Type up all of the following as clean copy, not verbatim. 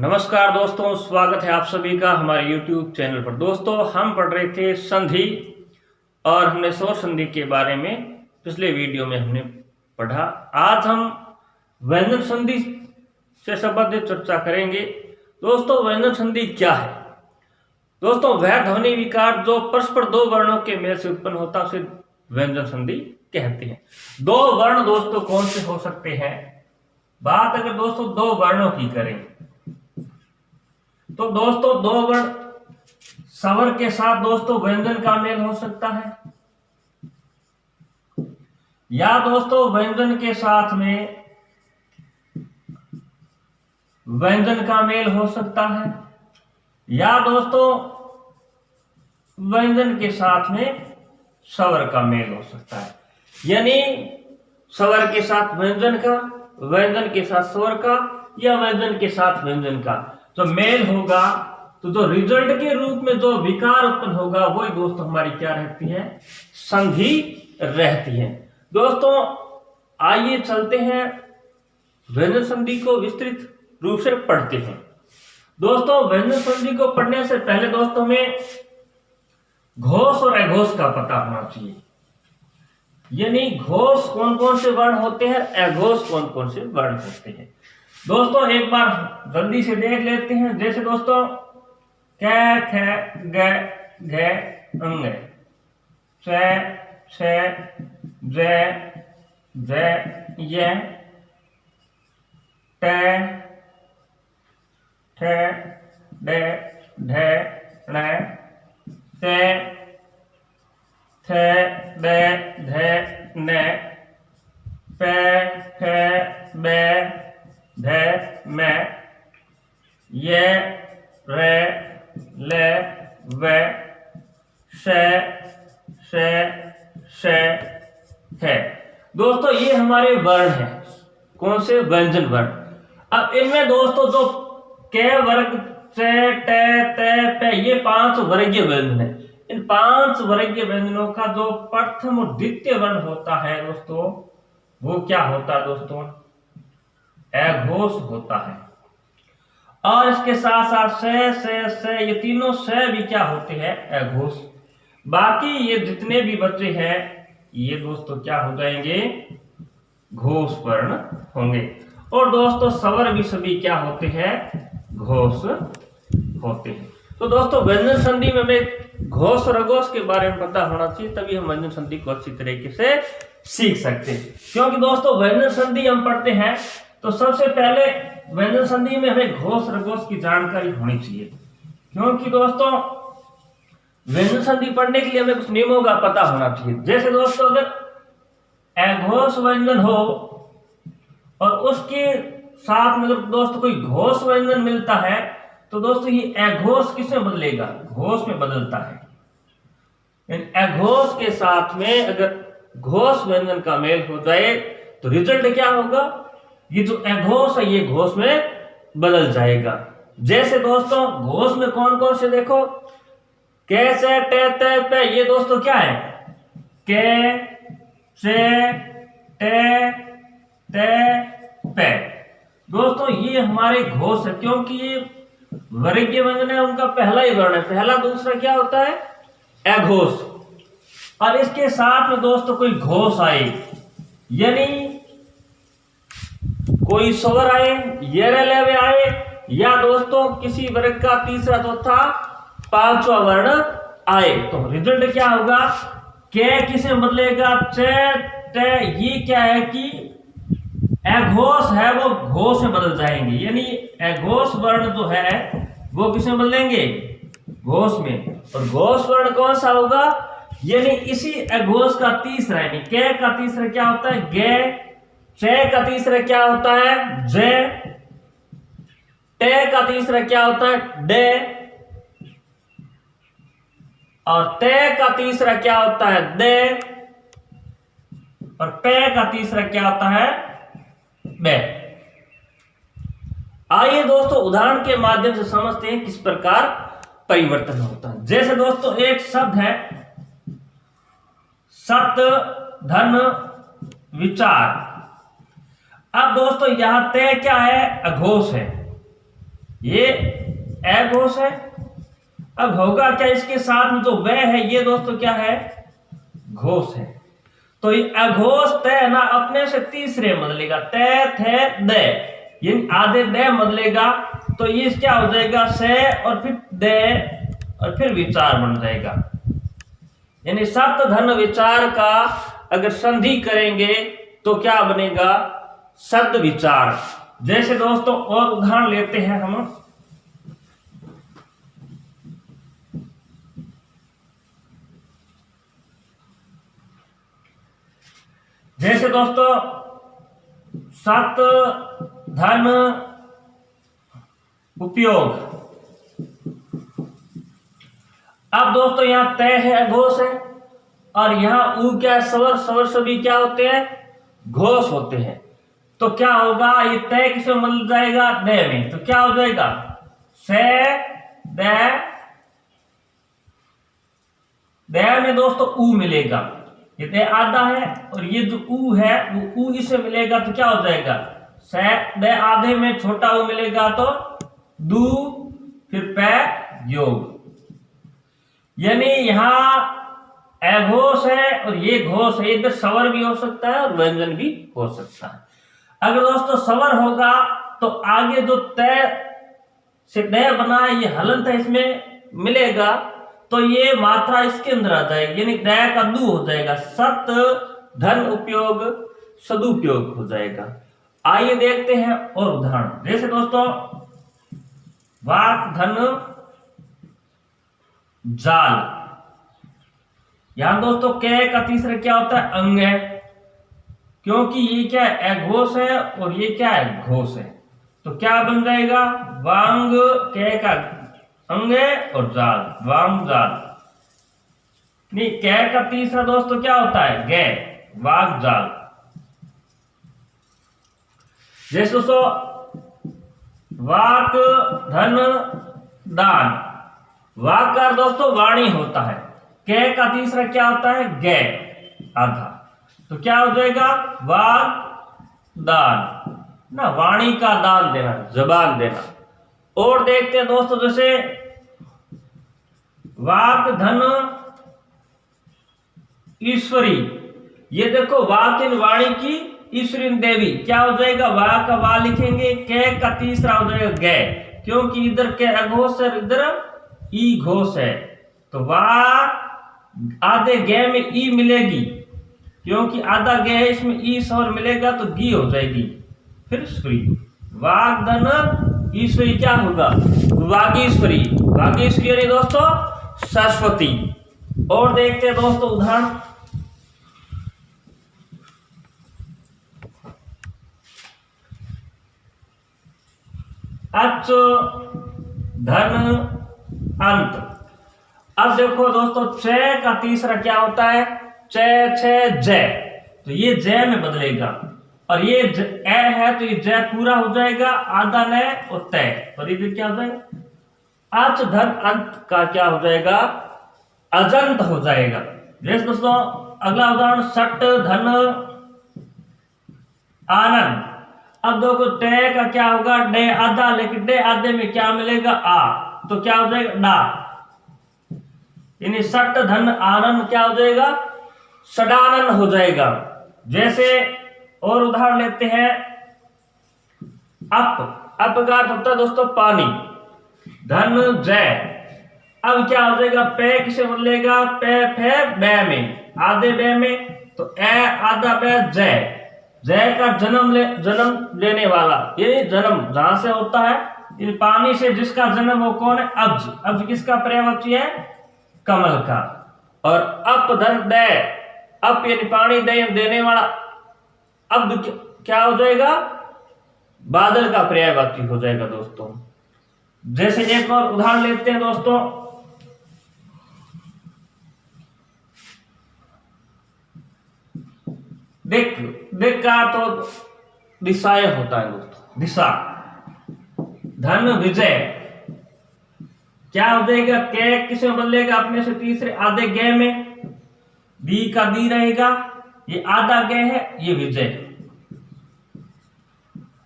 नमस्कार दोस्तों, स्वागत है आप सभी का हमारे YouTube चैनल पर। दोस्तों, हम पढ़ रहे थे संधि और हमने स्वर संधि के बारे में पिछले वीडियो में हमने पढ़ा। आज हम व्यंजन संधि से संबंधित चर्चा करेंगे। दोस्तों, व्यंजन संधि क्या है? दोस्तों, वह ध्वनि विकार जो परस्पर दो वर्णों के मेल से उत्पन्न होता है उसे व्यंजन संधि कहते हैं। दो वर्ण दोस्तों कौन से हो सकते हैं? बात अगर दोस्तों दो वर्णों की करें तो दोस्तों दो वर्ण स्वर के साथ दोस्तों व्यंजन का मेल हो सकता है, या दोस्तों व्यंजन के साथ में व्यंजन का मेल हो सकता है, या दोस्तों व्यंजन के साथ में स्वर का मेल हो सकता है। यानी स्वर के साथ व्यंजन का, व्यंजन के साथ स्वर का, या व्यंजन के साथ व्यंजन का जो मेल होगा, तो जो रिजल्ट के रूप में जो विकार उत्पन्न होगा वही दोस्तों हमारी क्या रहती है? संधि रहती है। दोस्तों आइए चलते हैं व्यंजन संधि को विस्तृत रूप से पढ़ते हैं। दोस्तों व्यंजन संधि को पढ़ने से पहले दोस्तों में घोष और अघोष का पता होना चाहिए। यानी घोष कौन कौन से वर्ण होते हैं, अघोष कौन कौन से वर्ण होते हैं। दोस्तों एक बार जल्दी से देख लेते हैं। जैसे दोस्तों क, ख, ग, घ, अंग, च, छ, ज, य, ट, ठ, ड, ढ, ण, त, थ, द, ध, न, प, फ, ब, ध, म, य, र, ल, व, श, श, है। दोस्तों ये हमारे वर्ण हैं। कौन से? व्यंजन वर्ण। अब इनमें दोस्तों जो क वर्ग, च, ट, त, प ये पांच वर्गीय व्यंजन है। इन पांच वर्गीय व्यंजनों का जो प्रथम और द्वितीय वर्ण होता है दोस्तों, वो क्या होता है दोस्तों? अघोष होता है। और इसके साथ साथ स, ये तीनों स भी क्या होते हैं? अघोष। बाकी ये जितने भी बचे हैं ये दोस्तों क्या हो जाएंगे? घोष वर्ण होंगे। और दोस्तों स्वर भी सभी क्या होते हैं? घोष होते हैं। तो दोस्तों व्यंजन संधि में हमें घोष और अघोष के बारे में पता होना चाहिए, तभी हम व्यंजन संधि को अच्छी तरीके से सीख सकते हैं। क्योंकि दोस्तों व्यंजन संधि हम पढ़ते हैं तो सबसे पहले व्यंजन संधि में हमें घोष और अघोष की जानकारी होनी चाहिए। क्योंकि दोस्तों व्यंजन संधि पढ़ने के लिए हमें कुछ नियमों का पता होना चाहिए। जैसे दोस्तों अगर अघोष व्यंजन हो और उसके साथ में दोस्तों कोई घोष व्यंजन मिलता है तो दोस्तों ये अघोष किसमें बदलेगा? घोष में बदलता है। अघोष के साथ में अगर घोष व्यंजन का मेल हो जाए तो रिजल्ट क्या होगा? ये जो अघोष है ये घोष में बदल जाएगा। जैसे दोस्तों घोष में कौन कौन से देखो, क, च, ट, त, प ये दोस्तों क्या है? क, च, ट, त, प। दोस्तों ये हमारे घोष है, क्योंकि ये वर्गीय व्यंजन है, उनका पहला ही वर्ण है। पहला दूसरा क्या होता है? अघोष। और इसके साथ में दोस्तों कोई घोष आए, यानी कोई स्वर आए, ये आए, या दोस्तों किसी वर्ग का तीसरा, चौथा, पांचवा वर्ण आए, तो रिजल्ट क्या होगा? क किसे बदलेगा? च, ट ये क्या है कि अघोष है वो घोष में बदल जाएंगे। यानी अघोष वर्ण जो है वो किसमें बदलेंगे? घोष में। और घोष वर्ण कौन सा होगा? यानी इसी अघोष का तीसरा, यानी क का तीसरा क्या होता है? ग, च का तीसरा क्या होता है? ज, ट का तीसरा क्या होता है? ड, और त का तीसरा क्या होता है? द, और प का तीसरा क्या होता है? ब। आइए दोस्तों उदाहरण के माध्यम से समझते हैं किस प्रकार परिवर्तन होता है। जैसे दोस्तों एक शब्द है सत्य, धन, विचार। अब दोस्तों यहां तय क्या है? अघोष है। ये अघोष है। अब होगा क्या इसके साथ में जो वह है ये दोस्तों क्या है, घोष है। तो ये अघोष तय ना अपने से तीसरे बदलेगा, तय थे द, यानी आधे द बदलेगा, तो ये क्या हो जाएगा से और फिर द और फिर विचार बन जाएगा। यानी सत धन विचार का अगर संधि करेंगे तो क्या बनेगा, सद विचार। जैसे दोस्तों और उदाहरण लेते हैं हम, जैसे दोस्तों सत धन उपयोग। अब दोस्तों यहां तय है अघोष है और यहां उ क्या है, स्वर, स्वर सभी क्या होते हैं, घोष होते हैं। तो क्या होगा, ये तय किसमें मिल जाएगा, द में, तो क्या हो जाएगा से द में दोस्तों उ मिलेगा, ये द आधा है और ये जो उ है वो उ इसे मिलेगा, तो क्या हो जाएगा से द आधे में छोटा उ मिलेगा तो दू, फिर पै योग। यानी यहां अघोष है और ये घोष है, इधर स्वर भी हो सकता है और व्यंजन भी हो सकता है। अगर दोस्तों स्वर होगा तो आगे जो तय से तय बना है ये हलंत है इसमें मिलेगा, तो ये मात्रा इसके अंदर आ जाएगी, यानी तय का दू हो जाएगा, सत धन उपयोग सदुपयोग हो जाएगा। आइए देखते हैं और उदाहरण। जैसे दोस्तों वाक धन जाल, यहां दोस्तों कै का तीसरा क्या होता है, अंग है, क्योंकि ये क्या है अघोष है और ये क्या है घोष है, तो क्या बन जाएगा वांग, कै का अंग है और जाल, वांग जाल। नहीं, कै का तीसरा दोस्तों क्या होता है गे, वाग जाल। जैसे दोस्तों वाक धन दान, वाक का दोस्तों वाणी होता है, कै का तीसरा क्या होता है गे आधा, तो क्या हो जाएगा वाग दान ना, वाणी का दान देना, जबान देना। और देखते हैं दोस्तों जैसे वाक धन ईश्वरी, ये देखो वाक इन वाणी की, ईश्वरी देवी, क्या हो जाएगा वाक का वा लिखेंगे, कै का तीसरा हो जाएगा गे, क्योंकि इधर के अघोष है इधर ई घोष है, तो वा आधे गे में ई मिलेगी, क्योंकि आधा गे है इसमें ई स्वर मिलेगा तो गी हो जाएगी, फिर श्री। वागधन ईश्वरी क्या होगा वागीश्वरी, वागीश्वरी यानी दोस्तों सरस्वती। और देखते हैं दोस्तों उदाहरण। अच धन अंत। अब देखो दोस्तों च का तीसरा क्या होता है च छ जय, तो ये जय में बदलेगा, और ये ए है तो ये जय पूरा हो जाएगा, आधा न और तय, और इधर क्या हो जाएगा अच धन अंत का क्या हो जाएगा अजंत हो जाएगा। जैसे दोस्तों अगला उदाहरण सट धन आनंद। अब देखो टे का क्या होगा डे आधा, लेकिन डे आधे में क्या मिलेगा आ, तो क्या हो जाएगा डा, यानी सट धन आनंद क्या हो जाएगा सडानंद हो जाएगा। जैसे और उदाहरण लेते हैं अप का अर्थ होता है दोस्तों पानी, धन जय। अब क्या हो जाएगा पे किसे बदलेगा पे फे बे में, आधे बे में, तो ए आधा बे जय, जय का जन्म लेने वाला, ये जन्म जहां से होता है इन पानी से जिसका जन्म वो कौन है अब्ज, अब्ज किसका पर्यायवाची है कमल का। और अप धन दे, अप यानी पानी देने वाला, अब क्या हो जाएगा बादल का पर्यायवाची हो जाएगा दोस्तों। जैसे एक और उदाहरण लेते हैं दोस्तों, दिक का तो दिशाएं होता है दोस्तों, दिशा। धन विजय क्या हो जाएगा के किसे बदलेगा अपने से तीसरे आधे गे में, दी का दी रहेगा, ये आधा गे है ये विजय,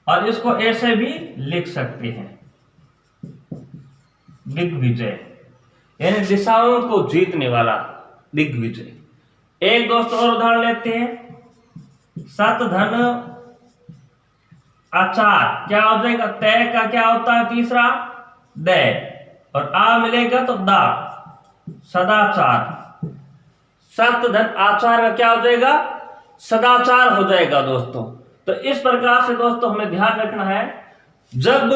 और इसको ऐसे भी लिख सकते हैं दिग्विजय, यानी दिशाओं को जीतने वाला दिग्विजय। एक दोस्तों और उदाहरण लेते हैं, सत धन आचार, क्या हो जाएगा, तय का क्या होता है तीसरा दय, और आ मिलेगा तो दा, सदाचार। सत धन आचार का क्या हो जाएगा, सदाचार हो जाएगा दोस्तों। तो इस प्रकार से दोस्तों हमें ध्यान रखना है, जब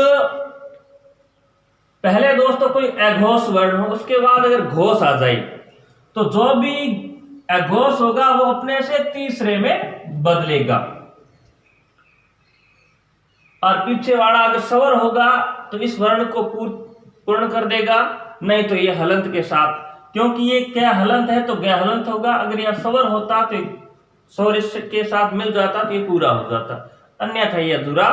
पहले दोस्तों कोई अघोष वर्ण हो, उसके बाद अगर घोष आ जाए तो जो भी अघोष होगा वो अपने से तीसरे में बदलेगा, और पीछे वाला अगर स्वर होगा तो इस वर्ण को पूर्ण कर देगा, नहीं तो ये हलंत के साथ, क्योंकि ये क्या हलंत है तो गया हलंत होगा। अगर यह स्वर होता तो स्वर इसके साथ मिल जाता तो ये पूरा हो जाता, अन्यथा ये अधूरा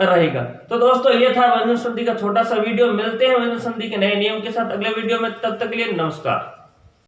रहेगा। तो दोस्तों ये था व्यंजन संधि का छोटा सा वीडियो। मिलते हैं व्यंजन संधि के नए नियम के साथ अगले वीडियो में, तब तक के लिए नमस्कार।